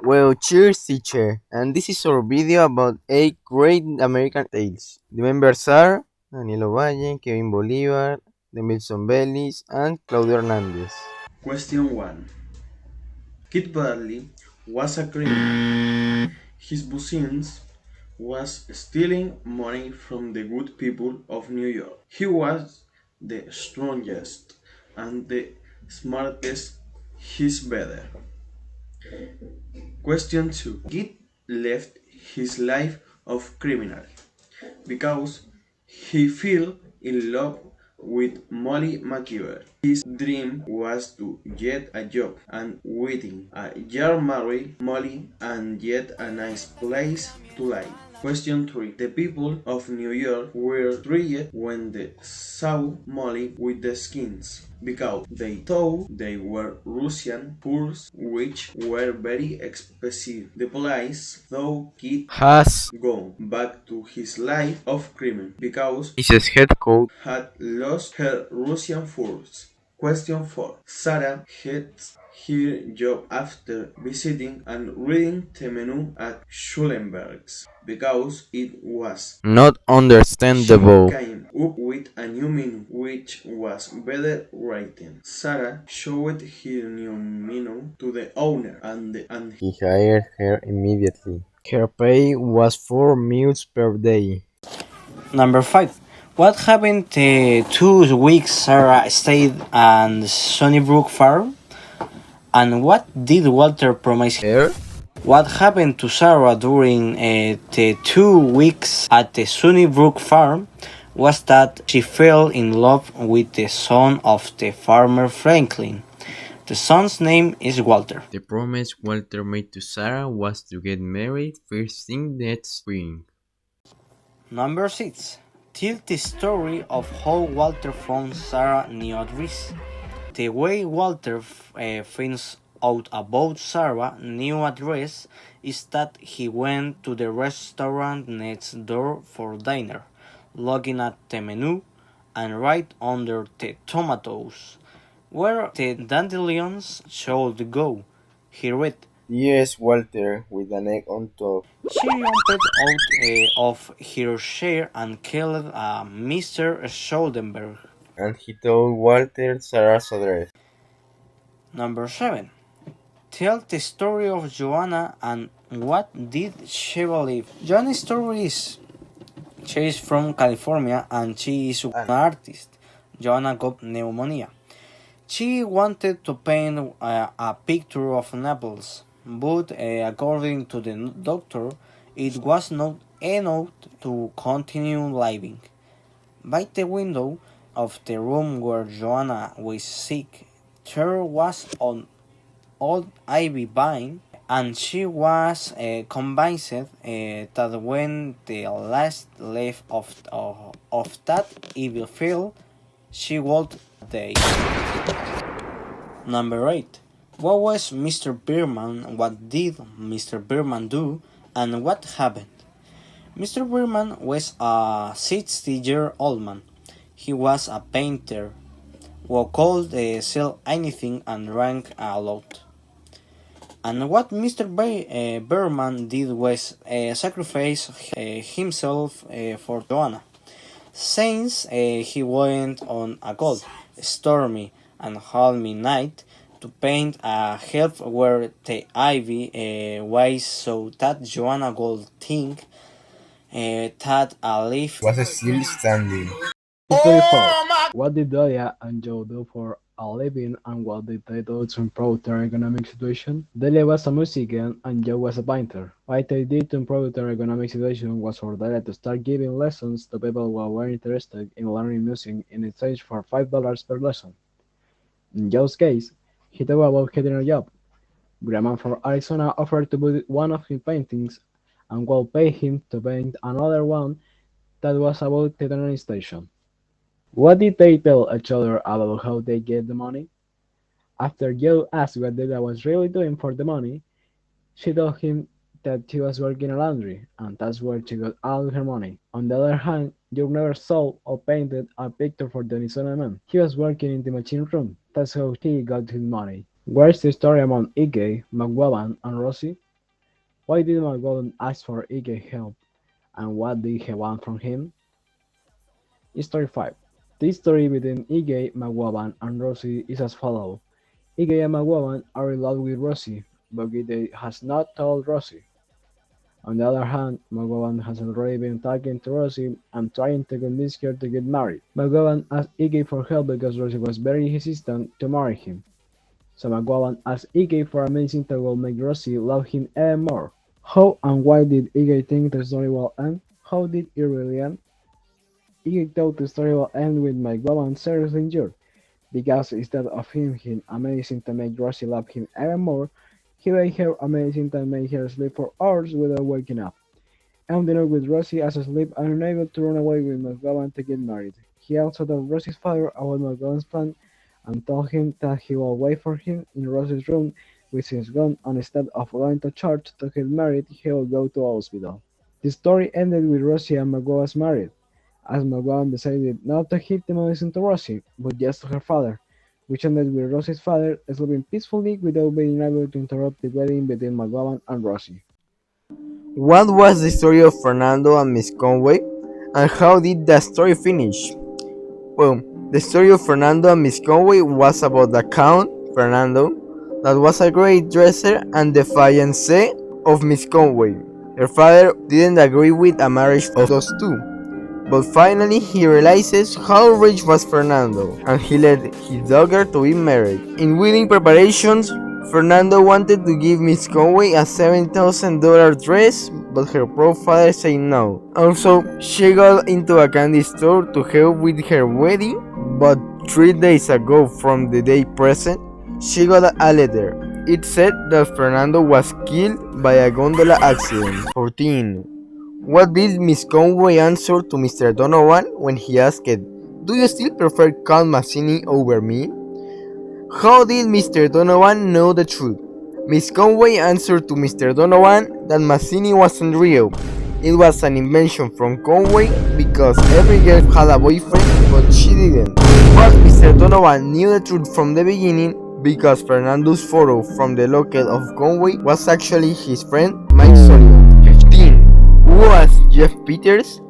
Well, cheers, teacher. And this is our video about 8 great American tales. The members are Daniel Ovalle, Kevin Bolivar, Demilson Bellis, and Claudio Hernandez. Question 1. Kid Bradley was a criminal. His business was stealing money from the good people of New York. He was the strongest and the smartest. He's better. Question 2. Kid left his life of criminal because he fell in love with Molly McKeever. His dream was to get a job and waiting a year marry Molly and get a nice place to live. Question 3. The people of New York were thrilled when they saw Molly with the skins because they thought they were Russian furs which were very expensive. The police thought Kid Has go back to his life of crime because his head coach. had lost her Russian furs. Question 4. Sarah hates her job after visiting and reading the menu at Schulenberg's because it was. Not She understandable. came up with a new menu which was better written. Sarah showed her new menu to the owner and He hired her immediately. Her pay was 4 meals per day. Number 5. What happened the 2 weeks Sarah stayed at Sunnybrook Farm? And what did Walter promise her? Her? What happened to Sarah during the 2 weeks at the Sunnybrook Farm was that she fell in love with the son of the farmer Franklin. The son's name is Walter. The promise Walter made to Sarah was to get married first thing that spring. Number 6. Tell the story of how Walter found Sarah new address. The way Walter finds out about Sarah's new address is that he went to the restaurant next door for dinner, looking at the menu, and right under the tomatoes, where the dandelions should go, he read. Yes, Walter, with an egg on top. She jumped out of her chair and called Mr. Schuldenberg. And he told Walter Sarah's address. Number 7. Tell the story of Joanna and what did she believe. Joanna's story is she is from California and she is an artist. Joanna got pneumonia. She wanted to paint a picture of Naples, but according to the doctor, it was not enough to continue living. By the window of the room where Joanna was sick, there was an old ivy vine, and she was convinced that when the last leaf of that evil fell, she would die. Number 8. What was Mr. Bierman? What did Mr. Bierman do? And what happened? Mr. Bierman was a 60-year-old man. He was a painter who could sell anything and drank a lot. And what Mr. Bierman did was sacrifice himself for Joanna. Since he went on a cold, stormy, and balmy night to paint a heath where the ivy was so that Joanna would think that a leaf Was still standing. History 4. What did Delia and Joe do for a living and what did they do to improve their economic situation? Delia was a musician and Joe was a painter. What they did to improve their economic situation was for Delia to start giving lessons to people who were interested in learning music in exchange for $5 per lesson. In Joe's case, he thought about getting a job. Grandma from Arizona offered to buy one of his paintings and would pay him to paint another one that was about the train station. What did they tell each other about how they get the money? After Joe asked what Delia was really doing for the money, she told him that she was working in a laundry, and that's where she got all her money. On the other hand, Joe never saw or painted a picture for the Arizona man. He was working in the machine room. That's how he got his money. Where's the story among Iggy, McGowan, and Rosie? Why did McGowan ask for Iggy help, and what did he want from him? Story 5. The story between Iggy, McGowan, and Rosie is as follows. Iggy and McGowan are in love with Rosie, but Iggy has not told Rosie. On the other hand, McGowan has already been talking to Rosie and trying to convince her to get married. McGowan asked Iggy for help because Rosie was very hesitant to marry him. So McGowan asked Iggy for a medicine that will make Rosie love him even more. How and why did Iggy think the story will end? How did it really end? Iggy thought the story will end with McGowan seriously injured, because instead of giving him a medicine to make Rosie love him even more, he gave her a medicine that made her sleep for hours without waking up. Ending up with Rosie as asleep and unable to run away with McGowan to get married. He also told Rosie's father about McGowan's plan and told him that he will wait for him in Rosie's room with his gun, and instead of going to church to get married, he will go to a hospital. The story ended with Rosie and McGowan married, as McGowan decided not to give the medicine to Rosie, but just to her father, which ended with Rosie's father sleeping peacefully without being able to interrupt the wedding between McGowan and Rosie. What was the story of Fernando and Miss Conway, and how did the story finish? Well, the story of Fernando and Miss Conway was about the Count, Fernando, that was a great dresser and the fiancé of Miss Conway. Her father didn't agree with a marriage of those two, but finally he realizes how rich was Fernando, and he led his daughter to be married. In wedding preparations, Fernando wanted to give Miss Conway a $7,000 dress, but her poor father said no. Also, she got into a candy store to help with her wedding, but 3 days ago from the day present, she got a letter. It said that Fernando was killed by a gondola accident. 14. What did Miss Conway answer to Mr. Donovan when he asked, "Do you still prefer Count Mazzini over me?" How did Mr. Donovan know the truth? Miss Conway answered to Mr. Donovan that Mazzini wasn't real. It was an invention from Conway because every girl had a boyfriend, but she didn't. But Mr. Donovan knew the truth from the beginning because Fernando's photo from the locket of Conway was actually his friend Mike Sullivan. 15. Who was Jeff Peters?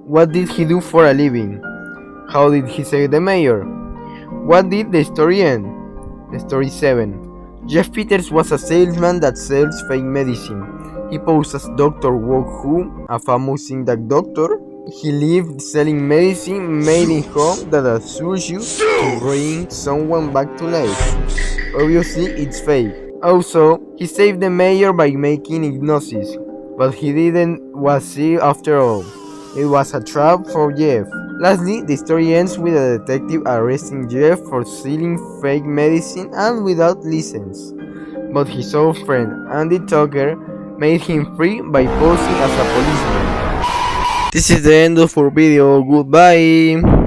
What did he do for a living? How did he save the mayor? What did the story end? Story 7. Jeff Peters was a salesman that sells fake medicine. He posed as Dr. Wok Hu, a famous Indian doctor. He lived selling medicine made in home that assures you to bring someone back to life. Obviously, it's fake. Also, he saved the mayor by making hypnosis, but he didn't was saved after all. It was a trap for Jeff. Lastly, the story ends with a detective arresting Jeff for selling fake medicine and without license. But his old friend, Andy Tucker, made him free by posing as a policeman. This is the end of our video. Goodbye.